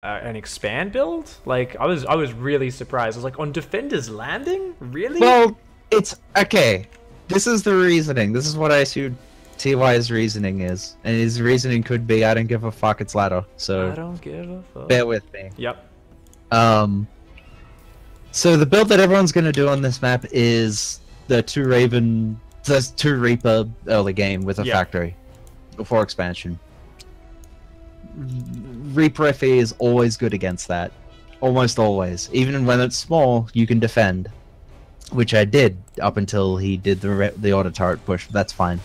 an expand build? Like, I was really surprised. I was like, on Defender's Landing? Really? Well, it's okay. This is the reasoning. This is what I assume TY's reasoning is, and his reasoning could be, I don't give a fuck, it's ladder. So I don't give a fuck. bear with me. Yep. So the build that everyone's gonna do on this map is the two Reaper early game with a factory before expansion. Reaper FE is always good against that, almost always. Even when it's small, you can defend, which I did up until he did the auto turret push. But that's fine.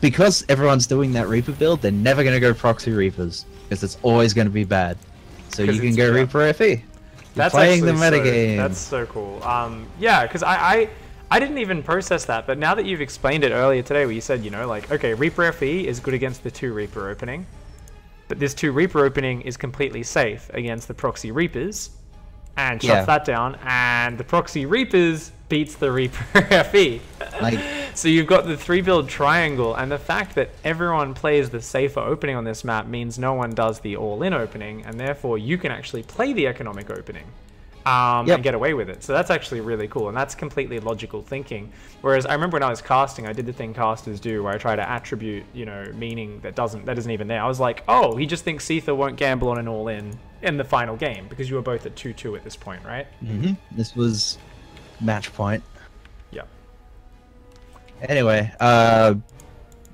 Because everyone's doing that Reaper build, they're never gonna go proxy Reapers because it's always gonna be bad. So you can go Reaper FE. That's playing the metagame. That's so cool. Yeah, because I didn't even process that, but now that you've explained it earlier today, where you said, you know, like, okay, Reaper FE is good against the 2 Reaper opening, but this 2 Reaper opening is completely safe against the proxy Reapers, and shuts that down, and the proxy Reapers beats the Reaper FE. Like, so you've got the 3 build triangle, and the fact that everyone plays the safer opening on this map means no one does the all-in opening, and therefore you can actually play the economic opening and get away with it. So that's actually really cool, and that's completely logical thinking. Whereas I remember when I was casting, I did the thing casters do, where I try to attribute, you know, meaning that isn't even there. I was like, oh, he just thinks Seither won't gamble on an all-in in the final game, because you were both at 2-2 at this point, right? Mm-hmm. This was match point. Yeah. Anyway, I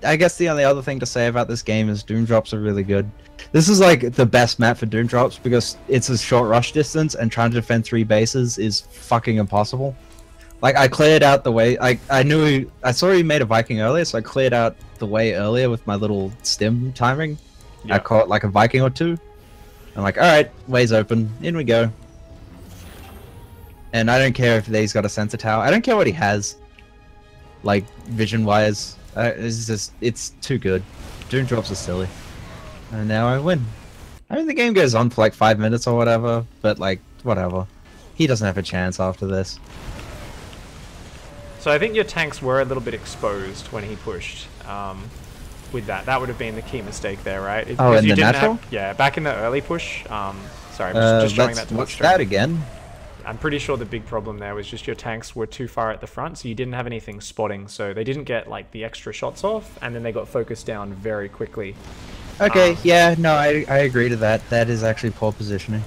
guess the only other thing to say about this game is Doom Drops are really good. This is like the best map for Doom Drops because it's a short rush distance, and trying to defend 3 bases is fucking impossible. Like, I cleared out the way. I saw he made a Viking earlier, so I cleared out the way earlier with my little stim timing. Yeah. I caught like a Viking or 2. I'm like, alright, way's open, in we go. And I don't care if he's got a sensor tower. I don't care what he has, like, vision-wise. It's too good. Doom Drops are silly. And now I win. I mean, the game goes on for like 5 minutes or whatever, but like, whatever. He doesn't have a chance after this. So I think your tanks were a little bit exposed when he pushed with that. That would have been the key mistake there, right? Oh, in the natural? Yeah, back in the early push. Sorry, I'm just showing that to what's that again? I'm pretty sure the big problem there was just your tanks were too far at the front, so you didn't have anything spotting, so they didn't get like the extra shots off, and then they got focused down very quickly. Okay, yeah, no, I agree to that. That is actually poor positioning.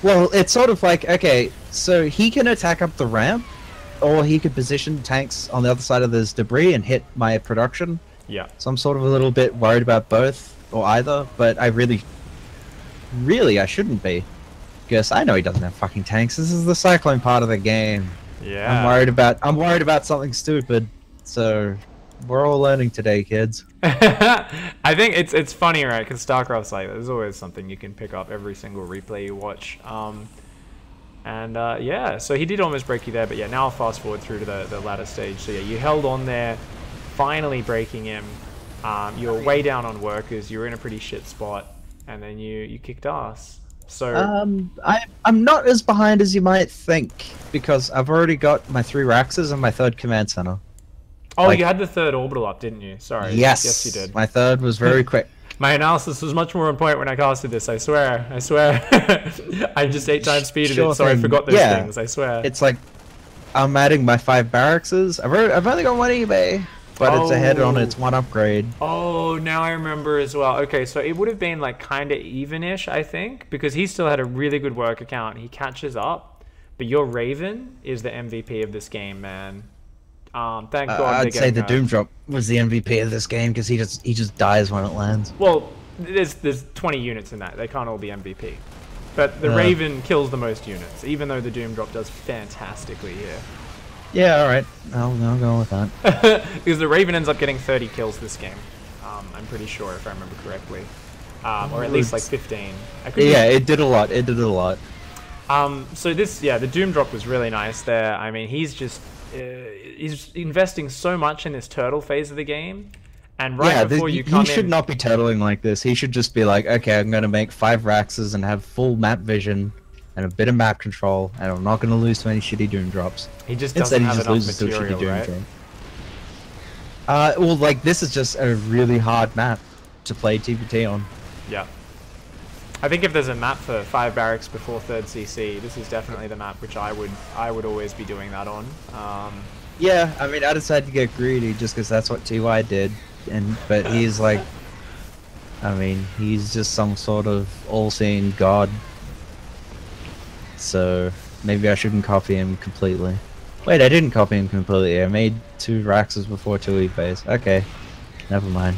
Well, it's sort of like, okay, so he can attack up the ramp, or he could position tanks on the other side of this debris and hit my production. Yeah. So I'm sort of a little bit worried about both, or either, but I really, I shouldn't be. Because I know he doesn't have fucking tanks. This is the cyclone part of the game. Yeah. I'm worried about something stupid. So we're all learning today, kids. I think it's funny, right? Because StarCraft's like, there's always something you can pick up every single replay you watch. Yeah, so he did almost break you there, but yeah, now I'll fast forward through to the latter stage. So yeah, you held on there, finally breaking him. You were way down on workers. You were in a pretty shit spot, and then you kicked ass. So I'm not as behind as you might think, because I've already got my 3 Raxes and my 3rd command center. Oh, like, you had the 3rd orbital up, didn't you? Sorry. Yes, you did. My 3rd was very quick. My analysis was much more on point when I casted this, I swear. I just 8 times speeded it, so I forgot those things, I swear. It's like, I'm adding my 5 barracks. I've only got 1 eBay, but it's ahead on its 1 upgrade. Oh, now I remember as well. Okay, so it would have been like kind of even-ish, I think, because he still had a really good work account. He catches up, but your Raven is the MVP of this game, man. Thank God. I'd say the Doom Drop was the MVP of this game because he just dies when it lands. Well, there's 20 units in that. They can't all be MVP. But the Raven kills the most units, even though the Doom Drop does fantastically here. Yeah, alright. I'll go with that. Because the Raven ends up getting 30 kills this game. I'm pretty sure, if I remember correctly. Or at least like 15. Yeah, it did a lot. It did a lot. So this, yeah, the Doom Drop was really nice there. I mean, he's just... he's investing so much in this turtle phase of the game, and before you come in... He should not be turtling like this. He should just be like, okay, I'm going to make 5 Raxes and have full map vision and a bit of map control, and I'm not going to lose to any shitty Doom Drops. He just doesn't have enough material, right? Well, like, this is just a really hard map to play TvT on. Yeah. I think if there's a map for 5 barracks before 3rd CC, this is definitely the map which I would always be doing that on. Yeah, I mean, I decided to get greedy just because that's what TY did, but he's like, I mean, he's just some sort of all-seeing god. So maybe I shouldn't copy him completely. Wait, I didn't copy him completely. I made 2 Raxes before 2 E-Base. Okay, never mind.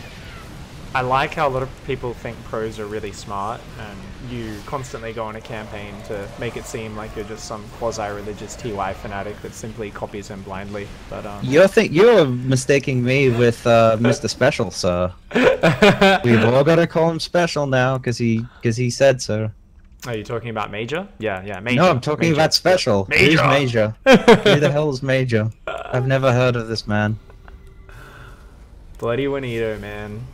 I like how a lot of people think pros are really smart, and you constantly go on a campaign to make it seem like you're just some quasi-religious TY fanatic that simply copies him blindly. But you're mistaking me with Mr. Special, sir. We've all got to call him Special now because he said so. Are you talking about Major? Yeah, Major. No, I'm talking about Special. Major. Who's Major? Who the hell is Major? I've never heard of this man. Bloody Juanito, man.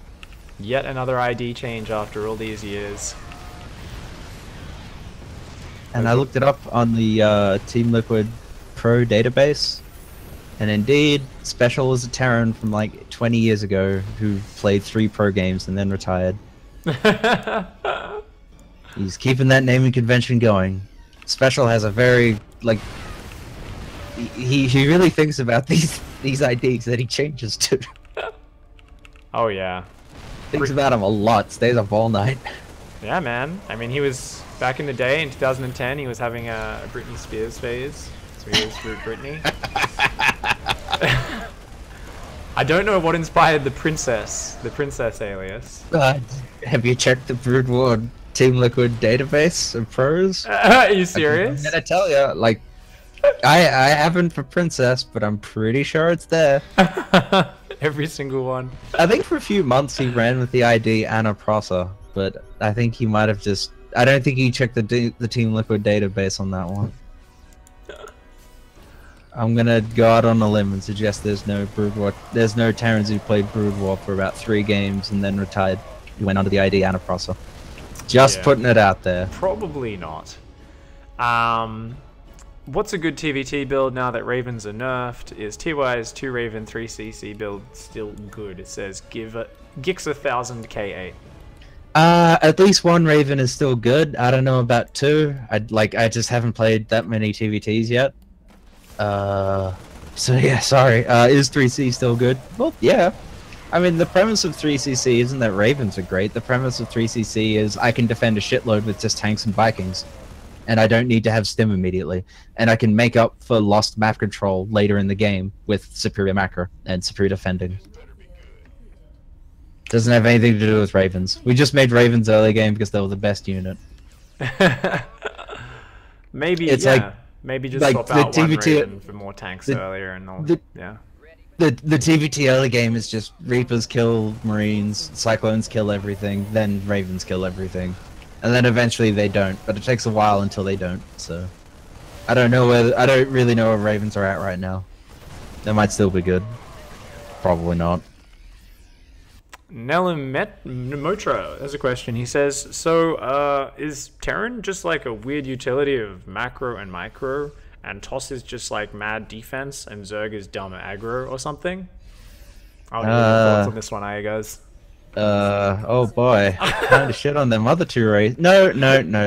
Yet another ID change after all these years. And I looked it up on the Team Liquid Pro database, and indeed, Special was a Terran from like 20 years ago who played 3 pro games and then retired. He's keeping that naming convention going. Special has a very, like, he really thinks about these IDs that he changes to. Oh yeah. Thinks about them a lot, stays up all night. Yeah, man. I mean, he was, back in the day, in 2010, he was having a Britney Spears phase. So he was Root Britney. I don't know what inspired the princess alias. Have you checked the Brood War Team Liquid database of pros? Are you serious? I'm gonna tell you, like, I haven't for princess, but I'm pretty sure it's there. Every single one. I think for a few months he ran with the ID Anna Prosser, but I think he might have just... I don't think he checked the Team Liquid database on that one. I'm gonna go out on a limb and suggest there's no Brood War. There's no Terrans who played Brood War for about 3 games and then retired. He went under the ID Anna Prosser. Just putting it out there. Probably not. What's a good TvT build now that Ravens are nerfed? Is TY's 2 Raven 3 CC build still good? It says give it Gix 1000 K8. At least 1 Raven is still good. I don't know about 2. I just haven't played that many TvTs yet. So yeah, sorry. Is 3C still good? Well, yeah. I mean, the premise of 3CC isn't that Ravens are great. The premise of 3CC is I can defend a shitload with just tanks and Vikings. And I don't need to have stim immediately. And I can make up for lost map control later in the game with superior macro and superior defending. Doesn't have anything to do with Ravens. We just made Ravens early game because they were the best unit. Maybe, it's maybe just like swap out 1 TvT Raven for more tanks earlier and all. Yeah. The TvT early game is just Reapers kill Marines, Cyclones kill everything, then Ravens kill everything. And then eventually they don't, but it takes a while until they don't, so... I don't really know where Ravens are at right now. They might still be good. Probably not. Motra has a question. He says, so, is Terran just like a weird utility of macro and micro, and Toss is just like mad defense, and Zerg is dumb aggro or something? I'll need your thoughts on this one, Iaguz. Oh boy. Kind of shit on them other 2 races. No.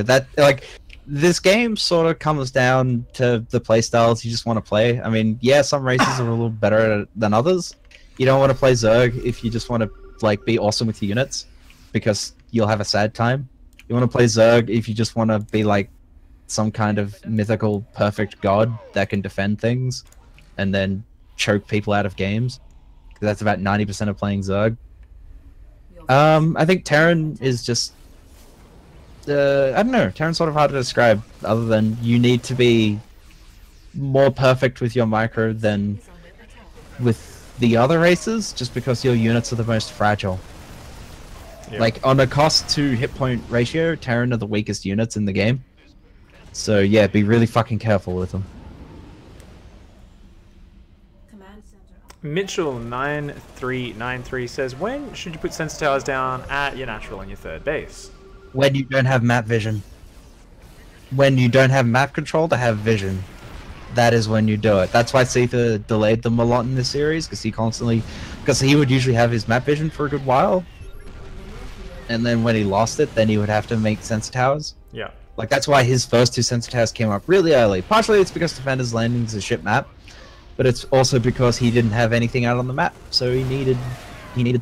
That, like, this game sort of comes down to the playstyles you just want to play. I mean, yeah, some races are a little better than others. You don't want to play Zerg if you just want to, like, be awesome with units, because you'll have a sad time. You want to play Zerg if you just want to be, like, some kind of mythical perfect god that can defend things and then choke people out of games. That's about 90% of playing Zerg. I think Terran is just... I don't know, Terran's sort of hard to describe, other than you need to be more perfect with your micro than with the other races, just because your units are the most fragile. Yep. Like, on a cost to hit point ratio, Terran are the weakest units in the game. So yeah, be really fucking careful with them. Mitchell9393 says, when should you put sensor towers down at your natural on your 3rd base? When you don't have map vision. When you don't have map control to have vision. That is when you do it. That's why Seither delayed them a lot in this series, because he would usually have his map vision for a good while. and then when he lost it, then he would have to make sensor towers. Yeah. Like, that's why his first 2 sensor towers came up really early. Partially it's because Defender's Landing is a ship map, but it's also because he didn't have anything out on the map, so he needed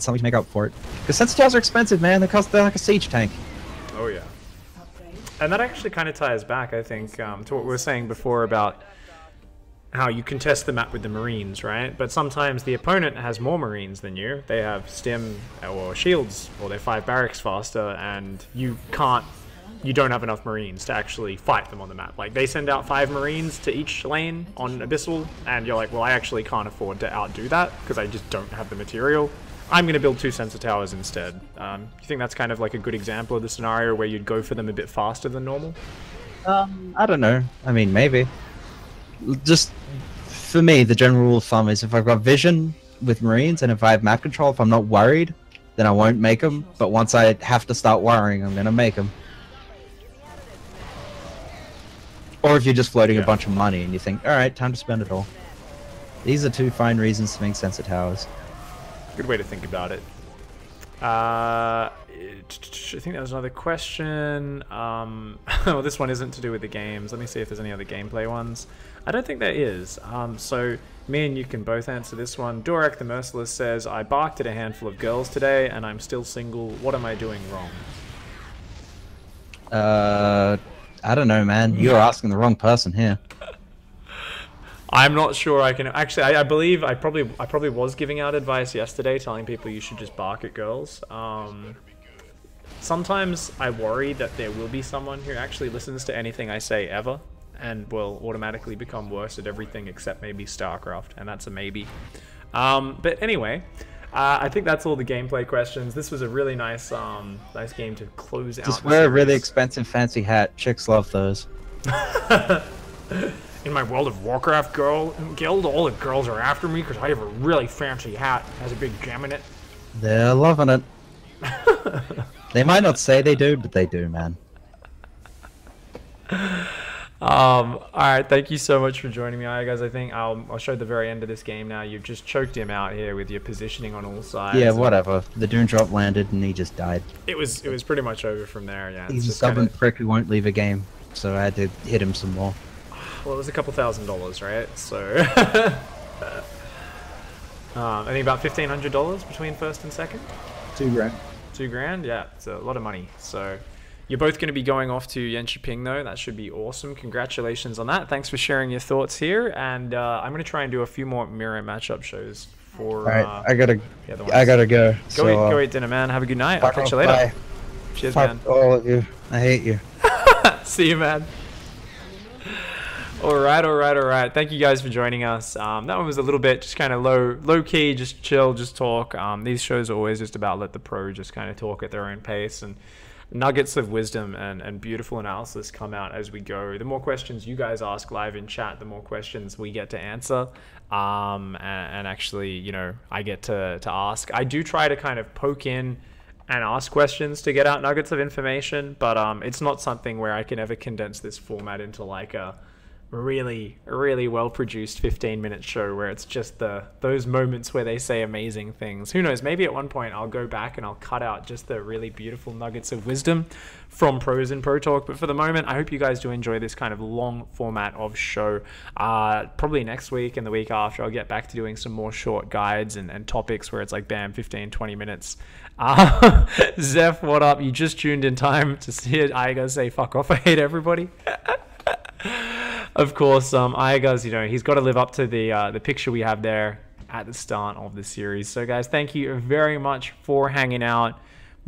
something to make up for it. Because sensor towers are expensive, man. They're like a siege tank. Oh yeah. And that actually kind of ties back, I think, to what we were saying before about how you contest the map with the Marines, right? But sometimes the opponent has more Marines than you. They have stim or shields, or they're 5 barracks faster, and you don't have enough Marines to actually fight them on the map. Like, they send out 5 Marines to each lane on Abyssal, and you're like, well, I actually can't afford to outdo that, because I just don't have the material. I'm going to build 2 sensor towers instead. You think that's kind of like a good example of the scenario where you'd go for them a bit faster than normal? I don't know. I mean, maybe. Just, for me, the general rule of thumb is if I've got vision with Marines and if I have map control, if I'm not worried, then I won't make them. But once I have to start worrying, I'm going to make them. Or if you're just floating a bunch of money and you think, alright, time to spend it all. These are 2 fine reasons to make sensor towers. Good way to think about it. I think that was another question. Well, this one isn't to do with the games. Let me see if there's any other gameplay ones. I don't think there is. So me and you can both answer this one. Dorek the Merciless says, I barked at a handful of girls today and I'm still single. What am I doing wrong? I don't know, man. You're asking the wrong person here. I'm not sure I can actually. I believe I probably was giving out advice yesterday, telling people you should just bark at girls. Sometimes I worry that there will be someone who actually listens to anything I say ever, and will automatically become worse at everything except maybe StarCraft, and that's a maybe. But anyway, I think that's all the gameplay questions. This was a really nice game to close out. Just wear a really expensive fancy hat. Chicks love those. In my World of Warcraft guild, all the girls are after me because I have a really fancy hat. It has a big gem in it. They're loving it. They might not say they do, but they do, man. Alright, thank you so much for joining me, guys. I think I'll show the very end of this game now. You've just choked him out here with your positioning on all sides. Yeah, whatever. The Doom Drop landed and he just died. It was pretty much over from there, yeah. He's a stubborn prick who won't leave a game, so I had to hit him some more. Well, it was a couple $1,000s, right? So, I think about $1,500 between first and second. $2,000. $2,000, yeah, it's a lot of money. So, you're both going to be going off to Jonkoping though. That should be awesome. Congratulations on that. Thanks for sharing your thoughts here. And I'm going to try and do a few more mirror matchup shows for. All right, I gotta go. Go eat dinner, man. Have a good night. I'll catch you later. Bye. Cheers, Fuck man. all of you. I hate you. See you, man. Alright. Thank you guys for joining us. That one was a little bit just kind of low key, just chill, just talk. These shows are always just about let the pro just kind of talk at their own pace, and nuggets of wisdom and beautiful analysis come out as we go. The more questions you guys ask live in chat, the more questions we get to answer. And actually, you know, I get to ask. I do try to kind of poke in and ask questions to get out nuggets of information, but it's not something where I can ever condense this format into like a really well produced 15-minute show where it's just those moments where they say amazing things. Who knows, maybe at one point I'll go back and I'll cut out just the really beautiful nuggets of wisdom from pros in Pro Talk. But for the moment, I hope you guys do enjoy this kind of long format of show. Probably next week and the week after I'll get back to doing some more short guides and topics where it's like bam, 15-20 minutes. Zeph, what up? You just tuned in time to see it. Iaguz say fuck off, I hate everybody. Of course, Iaguz, you know, he's got to live up to the picture we have there at the start of the series. So, guys, thank you very much for hanging out.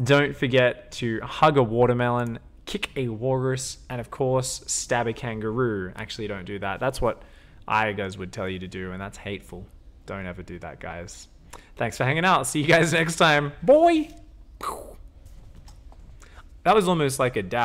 Don't forget to hug a watermelon, kick a walrus, and, of course, stab a kangaroo. Actually, don't do that. That's what Iaguz would tell you to do, and that's hateful. Don't ever do that, guys. Thanks for hanging out. See you guys next time. Boy! That was almost like a dab.